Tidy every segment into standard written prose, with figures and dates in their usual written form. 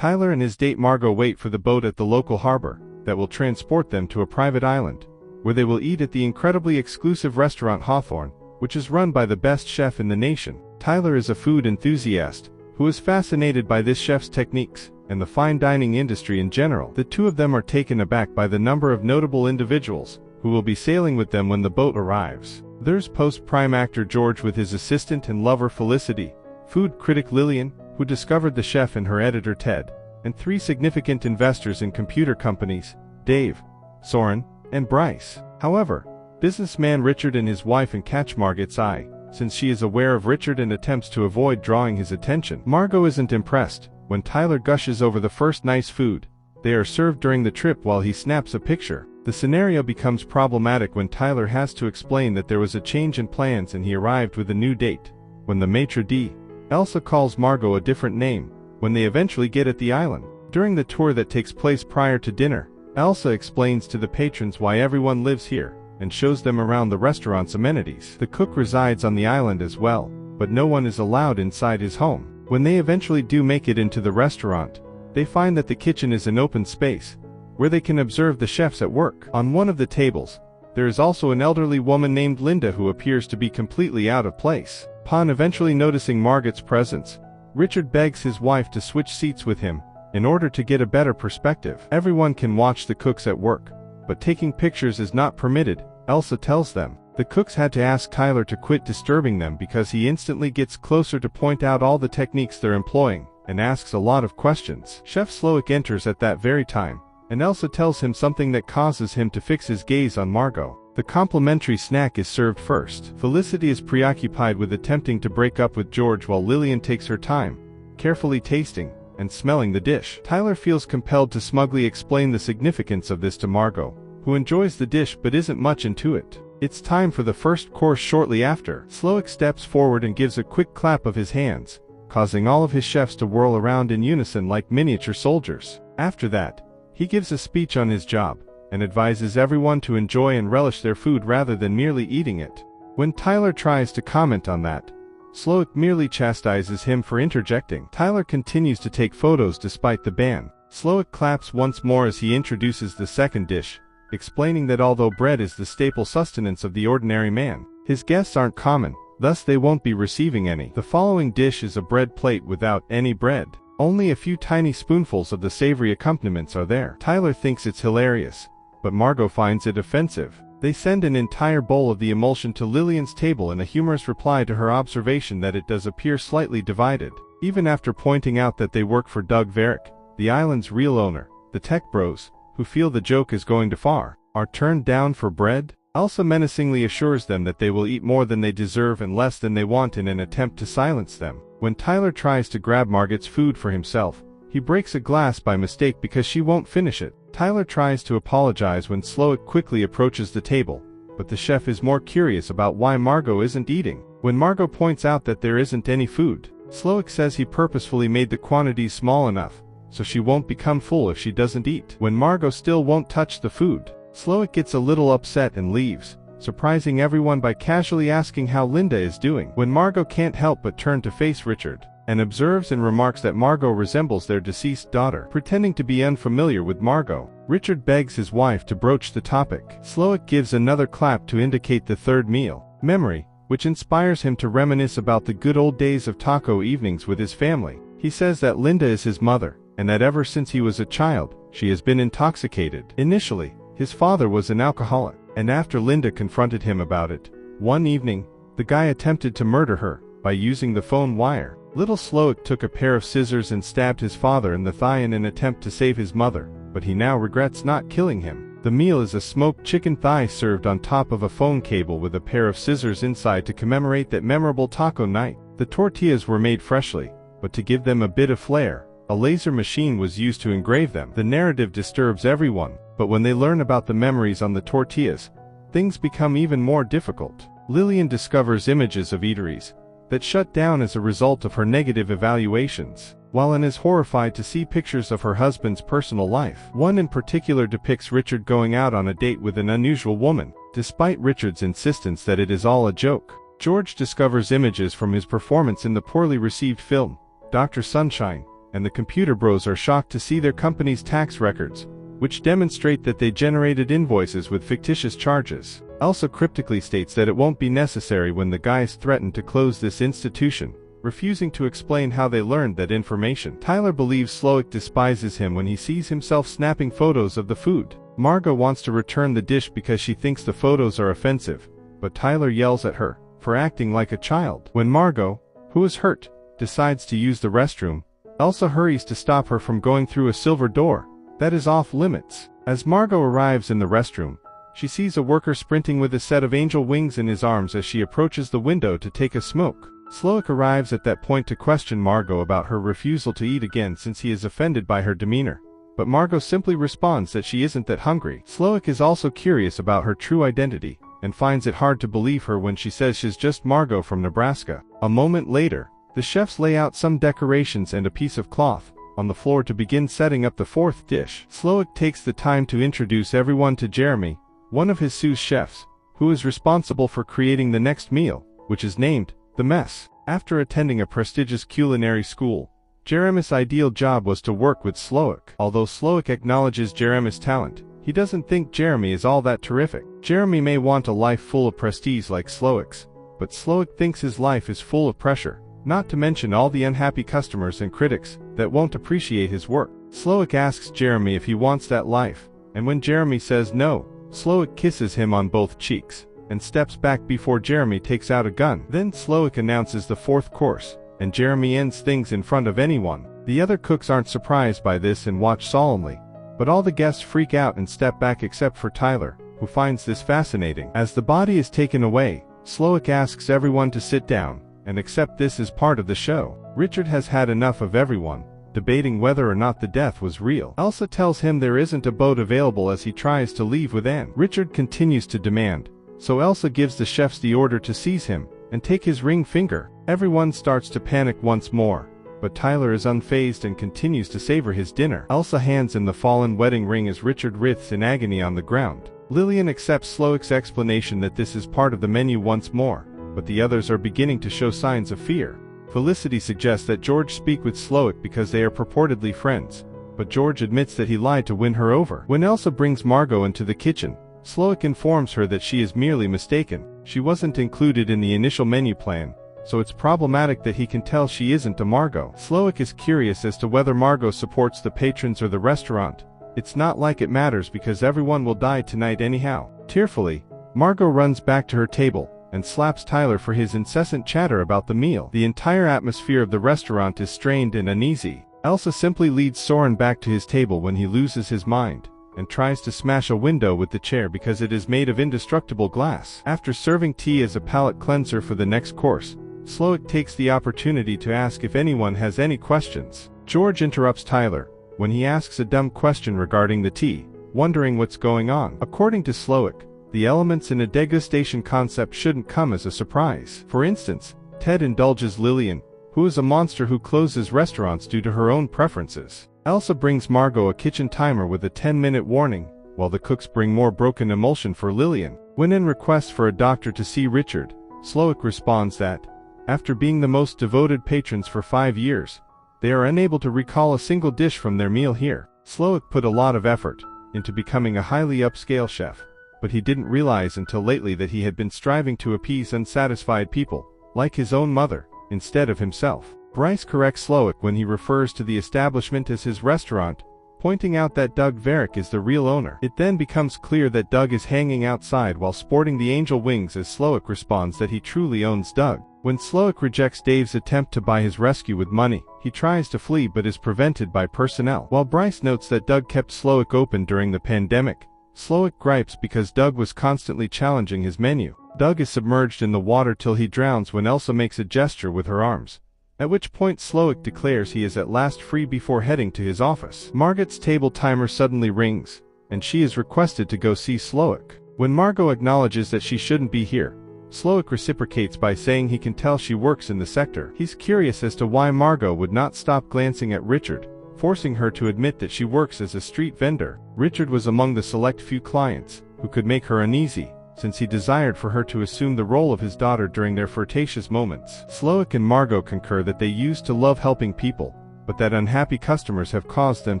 Tyler and his date Margot wait for the boat at the local harbor that will transport them to a private island, where they will eat at the incredibly exclusive restaurant Hawthorne, which is run by the best chef in the nation. Tyler is a food enthusiast who is fascinated by this chef's techniques and the fine dining industry in general. The two of them are taken aback by the number of notable individuals who will be sailing with them when the boat arrives. There's post-prime actor George with his assistant and lover Felicity, food critic Lillian, who discovered the chef, and her editor Ted, and three significant investors in computer companies, Dave, Soren, and Bryce. However, businessman Richard and his wife catch Margot's eye, since she is aware of Richard and attempts to avoid drawing his attention. Margot isn't impressed when Tyler gushes over the first nice food they are served during the trip while he snaps a picture. The scenario becomes problematic when Tyler has to explain that there was a change in plans and he arrived with a new date. When the maitre d', Elsa, calls Margot a different name when they eventually get at the island. During the tour that takes place prior to dinner, Elsa explains to the patrons why everyone lives here and shows them around the restaurant's amenities. The cook resides on the island as well, but no one is allowed inside his home. When they eventually do make it into the restaurant, they find that the kitchen is an open space where they can observe the chefs at work. On one of the tables, there is also an elderly woman named Linda who appears to be completely out of place. Upon eventually noticing Margot's presence, Richard begs his wife to switch seats with him in order to get a better perspective. Everyone can watch the cooks at work, but taking pictures is not permitted, Elsa tells them. The cooks had to ask Tyler to quit disturbing them because he instantly gets closer to point out all the techniques they're employing and asks a lot of questions. Chef Slowick enters at that very time, and Elsa tells him something that causes him to fix his gaze on Margot. The complimentary snack is served first. Felicity is preoccupied with attempting to break up with George while Lillian takes her time, carefully tasting and smelling the dish. Tyler feels compelled to smugly explain the significance of this to Margot, who enjoys the dish but isn't much into it. It's time for the first course shortly after. Slowick steps forward and gives a quick clap of his hands, causing all of his chefs to whirl around in unison like miniature soldiers. After that, he gives a speech on his job and advises everyone to enjoy and relish their food rather than merely eating it. When Tyler tries to comment on that, Slowick merely chastises him for interjecting. Tyler continues to take photos despite the ban. Slowick claps once more as he introduces the second dish, explaining that although bread is the staple sustenance of the ordinary man, his guests aren't common, thus they won't be receiving any. The following dish is a bread plate without any bread. Only a few tiny spoonfuls of the savory accompaniments are there. Tyler thinks it's hilarious, but Margot finds it offensive. They send an entire bowl of the emulsion to Lillian's table in a humorous reply to her observation that it does appear slightly divided. Even after pointing out that they work for Doug Varick, the island's real owner, the tech bros, who feel the joke is going too far, are turned down for bread. Elsa menacingly assures them that they will eat more than they deserve and less than they want in an attempt to silence them. When Tyler tries to grab Margot's food for himself, he breaks a glass by mistake because she won't finish it. Tyler tries to apologize when Slowick quickly approaches the table, but the chef is more curious about why Margot isn't eating. When Margot points out that there isn't any food, Slowick says he purposefully made the quantities small enough so she won't become full if she doesn't eat. When Margot still won't touch the food, Slowick gets a little upset and leaves, surprising everyone by casually asking how Linda is doing. When Margot can't help but turn to face Richard, and observes and remarks that Margot resembles their deceased daughter. Pretending to be unfamiliar with Margot, Richard begs his wife to broach the topic. Slowick gives another clap to indicate the third meal, memory, which inspires him to reminisce about the good old days of taco evenings with his family. He says that Linda is his mother, and that ever since he was a child, she has been intoxicated. Initially, his father was an alcoholic, and after Linda confronted him about it, one evening, the guy attempted to murder her by using the phone wire. Little Slowick took a pair of scissors and stabbed his father in the thigh in an attempt to save his mother, but he now regrets not killing him. The meal is a smoked chicken thigh served on top of a phone cable with a pair of scissors inside to commemorate that memorable taco night. The tortillas were made freshly, but to give them a bit of flair, a laser machine was used to engrave them. The narrative disturbs everyone, but when they learn about the memories on the tortillas, things become even more difficult. Lillian discovers images of eateries that shut down as a result of her negative evaluations, while Anne is horrified to see pictures of her husband's personal life. One in particular depicts Richard going out on a date with an unusual woman, despite Richard's insistence that it is all a joke. George discovers images from his performance in the poorly received film, Dr. Sunshine, and the computer bros are shocked to see their company's tax records, which demonstrate that they generated invoices with fictitious charges. Elsa cryptically states that it won't be necessary when the guys threaten to close this institution, refusing to explain how they learned that information. Tyler believes Slowick despises him when he sees himself snapping photos of the food. Margot wants to return the dish because she thinks the photos are offensive, but Tyler yells at her for acting like a child. When Margot, who is hurt, decides to use the restroom, Elsa hurries to stop her from going through a silver door that is off limits. As Margot arrives in the restroom, she sees a worker sprinting with a set of angel wings in his arms as she approaches the window to take a smoke. Slowick arrives at that point to question Margot about her refusal to eat again since he is offended by her demeanor, but Margot simply responds that she isn't that hungry. Slowick is also curious about her true identity, and finds it hard to believe her when she says she's just Margot from Nebraska. A moment later, the chefs lay out some decorations and a piece of cloth on the floor to begin setting up the fourth dish. Slowick takes the time to introduce everyone to Jeremy, one of his sous chefs, who is responsible for creating the next meal, which is named The Mess. After attending a prestigious culinary school, Jeremy's ideal job was to work with Slowick. Although Slowick acknowledges Jeremy's talent, he doesn't think Jeremy is all that terrific. Jeremy may want a life full of prestige like Slowick's, but Slowick thinks his life is full of pressure, not to mention all the unhappy customers and critics that won't appreciate his work. Slowick asks Jeremy if he wants that life, and when Jeremy says no, Slowick kisses him on both cheeks and steps back before Jeremy takes out a gun. Then Slowick announces the fourth course, and Jeremy ends things in front of anyone. The other cooks aren't surprised by this and watch solemnly, but all the guests freak out and step back except for Tyler, who finds this fascinating. As the body is taken away, Slowick asks everyone to sit down and accept this as part of the show. Richard has had enough of everyone debating whether or not the death was real. Elsa tells him there isn't a boat available as he tries to leave with Anne. Richard continues to demand, so Elsa gives the chefs the order to seize him and take his ring finger. Everyone starts to panic once more, but Tyler is unfazed and continues to savor his dinner. Elsa hands him the fallen wedding ring as Richard writhes in agony on the ground. Lillian accepts Slowick's explanation that this is part of the menu once more, but the others are beginning to show signs of fear. Felicity suggests that George speak with Slowick because they are purportedly friends, but George admits that he lied to win her over. When Elsa brings Margot into the kitchen, Slowick informs her that she is merely mistaken. She wasn't included in the initial menu plan, so it's problematic that he can tell she isn't a Margot. Slowick is curious as to whether Margot supports the patrons or the restaurant. It's not like it matters because everyone will die tonight anyhow. Tearfully, Margot runs back to her table and slaps Tyler for his incessant chatter about the meal. The entire atmosphere of the restaurant is strained and uneasy. Elsa simply leads Soren back to his table when he loses his mind, and tries to smash a window with the chair because it is made of indestructible glass. After serving tea as a palate cleanser for the next course, Slowick takes the opportunity to ask if anyone has any questions. George interrupts Tyler when he asks a dumb question regarding the tea, wondering what's going on. According to Slowick, the elements in a degustation concept shouldn't come as a surprise. For instance, Ted indulges Lillian, who is a monster who closes restaurants due to her own preferences. Elsa brings Margot a kitchen timer with a 10-minute warning, while the cooks bring more broken emulsion for Lillian. When Anne requests for a doctor to see Richard, Slowick responds that, after being the most devoted patrons for 5 years, they are unable to recall a single dish from their meal here. Slowick put a lot of effort into becoming a highly upscale chef, but he didn't realize until lately that he had been striving to appease unsatisfied people, like his own mother, instead of himself. Bryce corrects Slowick when he refers to the establishment as his restaurant, pointing out that Doug Varick is the real owner. It then becomes clear that Doug is hanging outside while sporting the angel wings as Slowick responds that he truly owns Doug. When Slowick rejects Dave's attempt to buy his rescue with money, he tries to flee but is prevented by personnel. While Bryce notes that Doug kept Slowick open during the pandemic, Slowick gripes because Doug was constantly challenging his menu. Doug is submerged in the water till he drowns when Elsa makes a gesture with her arms, at which point Slowick declares he is at last free before heading to his office. Margot's table timer suddenly rings, and she is requested to go see Slowick. When Margot acknowledges that she shouldn't be here, Slowick reciprocates by saying he can tell she works in the sector. He's curious as to why Margot would not stop glancing at Richard, forcing her to admit that she works as a street vendor. Richard was among the select few clients who could make her uneasy, since he desired for her to assume the role of his daughter during their flirtatious moments. Slowick and Margot concur that they used to love helping people, but that unhappy customers have caused them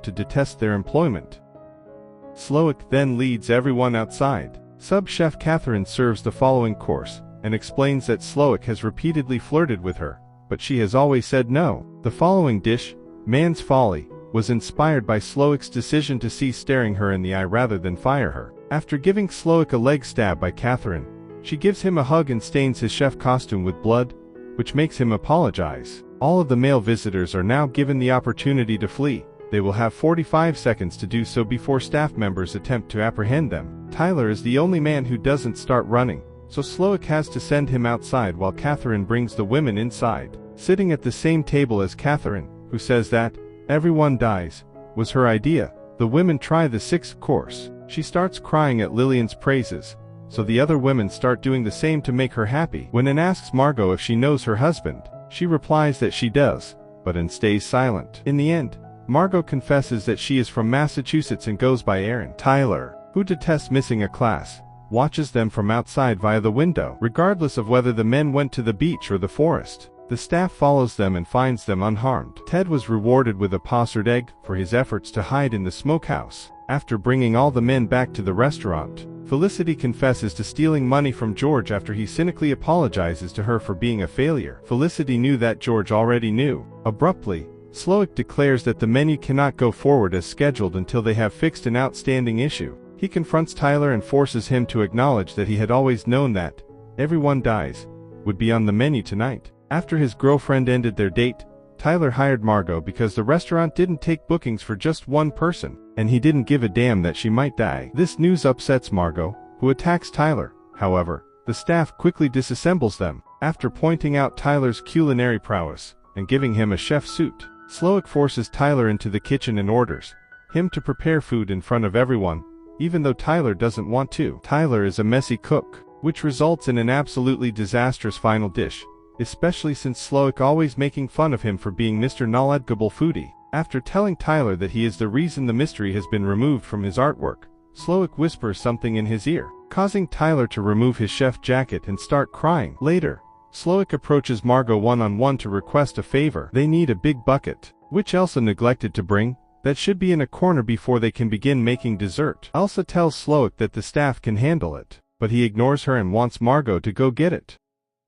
to detest their employment. Slowick then leads everyone outside. Sub-chef Catherine serves the following course, and explains that Slowick has repeatedly flirted with her, but she has always said no. The following dish, Man's Folly, was inspired by Slowick's decision to cease staring her in the eye rather than fire her. After giving Slowick a leg stab by Catherine, she gives him a hug and stains his chef costume with blood, which makes him apologize. All of the male visitors are now given the opportunity to flee. They will have 45 seconds to do so before staff members attempt to apprehend them. Tyler is the only man who doesn't start running, so Slowick has to send him outside while Catherine brings the women inside. Sitting at the same table as Catherine, who says that everyone dies, was her idea, the women try the 6th course. She starts crying at Lillian's praises, so the other women start doing the same to make her happy. When Anne asks Margot if she knows her husband, she replies that she does, but Anne stays silent. In the end, Margot confesses that she is from Massachusetts and goes by Aaron. Tyler, who detests missing a class, watches them from outside via the window. Regardless of whether the men went to the beach or the forest, the staff follows them and finds them unharmed. Ted was rewarded with a potted egg for his efforts to hide in the smokehouse. After bringing all the men back to the restaurant, Felicity confesses to stealing money from George after he cynically apologizes to her for being a failure. Felicity knew that George already knew. Abruptly, Slowick declares that the menu cannot go forward as scheduled until they have fixed an outstanding issue. He confronts Tyler and forces him to acknowledge that he had always known that Everyone Dies would be on the menu tonight. After his girlfriend ended their date, Tyler hired Margot because the restaurant didn't take bookings for just one person, and he didn't give a damn that she might die. This news upsets Margot, who attacks Tyler. However, the staff quickly disassembles them. After pointing out Tyler's culinary prowess and giving him a chef suit, Slowick forces Tyler into the kitchen and orders him to prepare food in front of everyone, even though Tyler doesn't want to. Tyler is a messy cook, which results in an absolutely disastrous final dish, especially since Slowick always making fun of him for being Mr. Knowledgeable Foodie. After telling Tyler that he is the reason the mystery has been removed from his artwork, Slowick whispers something in his ear, causing Tyler to remove his chef jacket and start crying. Later, Slowick approaches Margot one-on-one to request a favor. They need a big bucket, which Elsa neglected to bring, that should be in a corner before they can begin making dessert. Elsa tells Slowick that the staff can handle it, but he ignores her and wants Margot to go get it.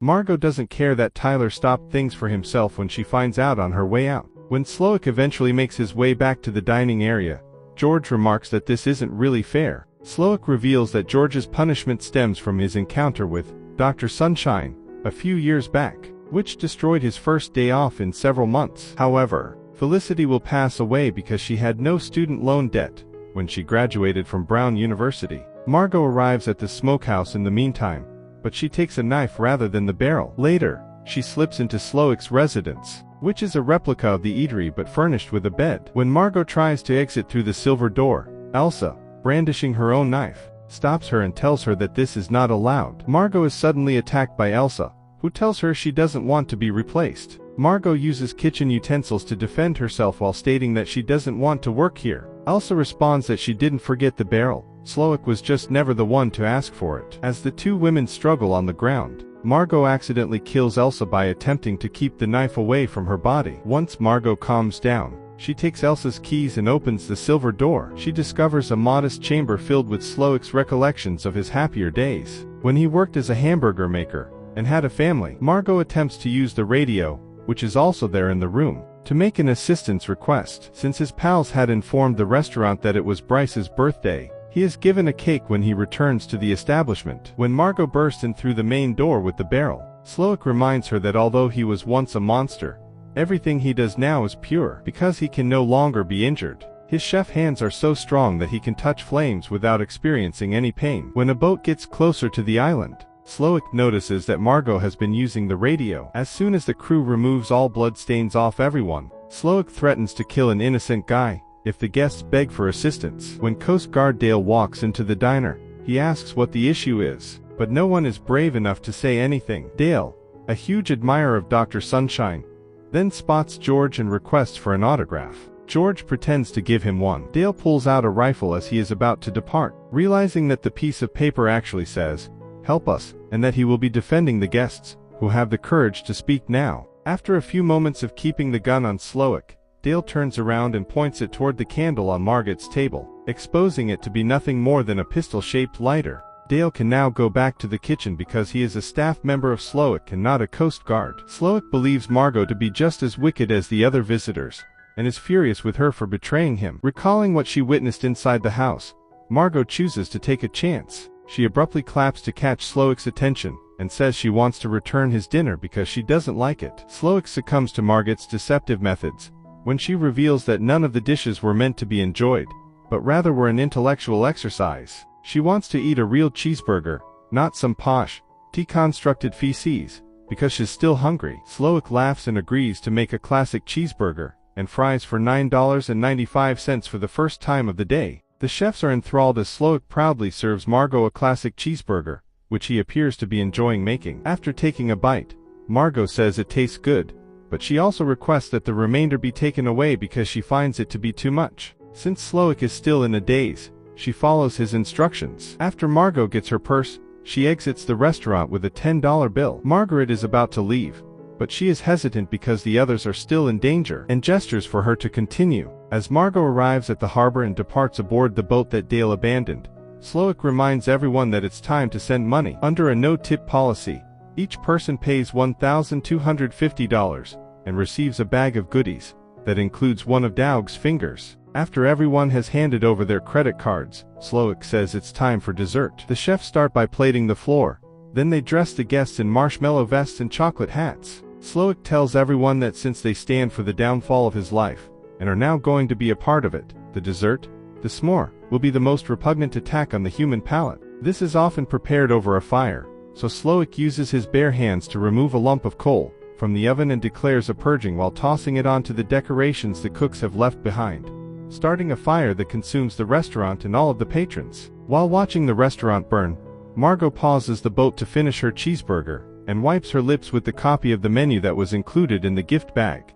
Margot doesn't care that Tyler stopped things for himself when she finds out on her way out. When Slowick eventually makes his way back to the dining area, George remarks that this isn't really fair. Slowick reveals that George's punishment stems from his encounter with Dr. Sunshine a few years back, which destroyed his first day off in several months. However, Felicity will pass away because she had no student loan debt when she graduated from Brown University. Margot arrives at the smokehouse in the meantime, but she takes a knife rather than the barrel. Later, she slips into Slowick's residence, which is a replica of the eatery but furnished with a bed. When Margot tries to exit through the silver door, Elsa, brandishing her own knife, stops her and tells her that this is not allowed. Margot is suddenly attacked by Elsa, who tells her she doesn't want to be replaced. Margot uses kitchen utensils to defend herself while stating that she doesn't want to work here. Elsa responds that she didn't forget the barrel. Slowick was just never the one to ask for it. As the two women struggle on the ground, Margot accidentally kills Elsa by attempting to keep the knife away from her body. Once Margot calms down, she takes Elsa's keys and opens the silver door. She discovers a modest chamber filled with Slowick's recollections of his happier days, when he worked as a hamburger maker and had a family. Margot attempts to use the radio, which is also there in the room, to make an assistance request. Since his pals had informed the restaurant that it was Bryce's birthday, he is given a cake when he returns to the establishment. When Margot bursts in through the main door with the barrel, Slowick reminds her that although he was once a monster, everything he does now is pure. Because he can no longer be injured, his chef hands are so strong that he can touch flames without experiencing any pain. When a boat gets closer to the island, Slowick notices that Margot has been using the radio. As soon as the crew removes all bloodstains off everyone, Slowick threatens to kill an innocent guy if the guests beg for assistance. When Coast Guard Dale walks into the diner, he asks what the issue is, but no one is brave enough to say anything. Dale, a huge admirer of Dr. Sunshine, then spots George and requests for an autograph. George pretends to give him one. Dale pulls out a rifle as he is about to depart, realizing that the piece of paper actually says, "Help us," and that he will be defending the guests, who have the courage to speak now. After a few moments of keeping the gun on Slowick, Dale turns around and points it toward the candle on Margot's table, exposing it to be nothing more than a pistol-shaped lighter. Dale can now go back to the kitchen because he is a staff member of Slowick and not a Coast Guard. Slowick believes Margot to be just as wicked as the other visitors, and is furious with her for betraying him. Recalling what she witnessed inside the house, Margot chooses to take a chance. She abruptly claps to catch Slowick's attention, and says she wants to return his dinner because she doesn't like it. Slowick succumbs to Margot's deceptive methods when she reveals that none of the dishes were meant to be enjoyed, but rather were an intellectual exercise. She wants to eat a real cheeseburger, not some posh, deconstructed feces, because she's still hungry. Slowick laughs and agrees to make a classic cheeseburger and fries for $9.95 for the first time of the day. The chefs are enthralled as Slowick proudly serves Margot a classic cheeseburger, which he appears to be enjoying making. After taking a bite, Margot says it tastes good, but she also requests that the remainder be taken away because she finds it to be too much. Since Slowick is still in a daze, she follows his instructions. After Margot gets her purse, she exits the restaurant with a $10 bill. Margaret is about to leave, but she is hesitant because the others are still in danger, and gestures for her to continue. As Margot arrives at the harbor and departs aboard the boat that Dale abandoned, Slowick reminds everyone that it's time to send money. Under a no-tip policy, each person pays $1,250 and receives a bag of goodies that includes one of Daug's fingers. After everyone has handed over their credit cards, Slowick says it's time for dessert. The chefs start by plating the floor, then they dress the guests in marshmallow vests and chocolate hats. Slowick tells everyone that since they stand for the downfall of his life, and are now going to be a part of it, the dessert, the s'more, will be the most repugnant attack on the human palate. This is often prepared over a fire, so Slowick uses his bare hands to remove a lump of coal from the oven and declares a purging while tossing it onto the decorations the cooks have left behind, starting a fire that consumes the restaurant and all of the patrons. While watching the restaurant burn, Margot pauses the boat to finish her cheeseburger, and wipes her lips with the copy of the menu that was included in the gift bag.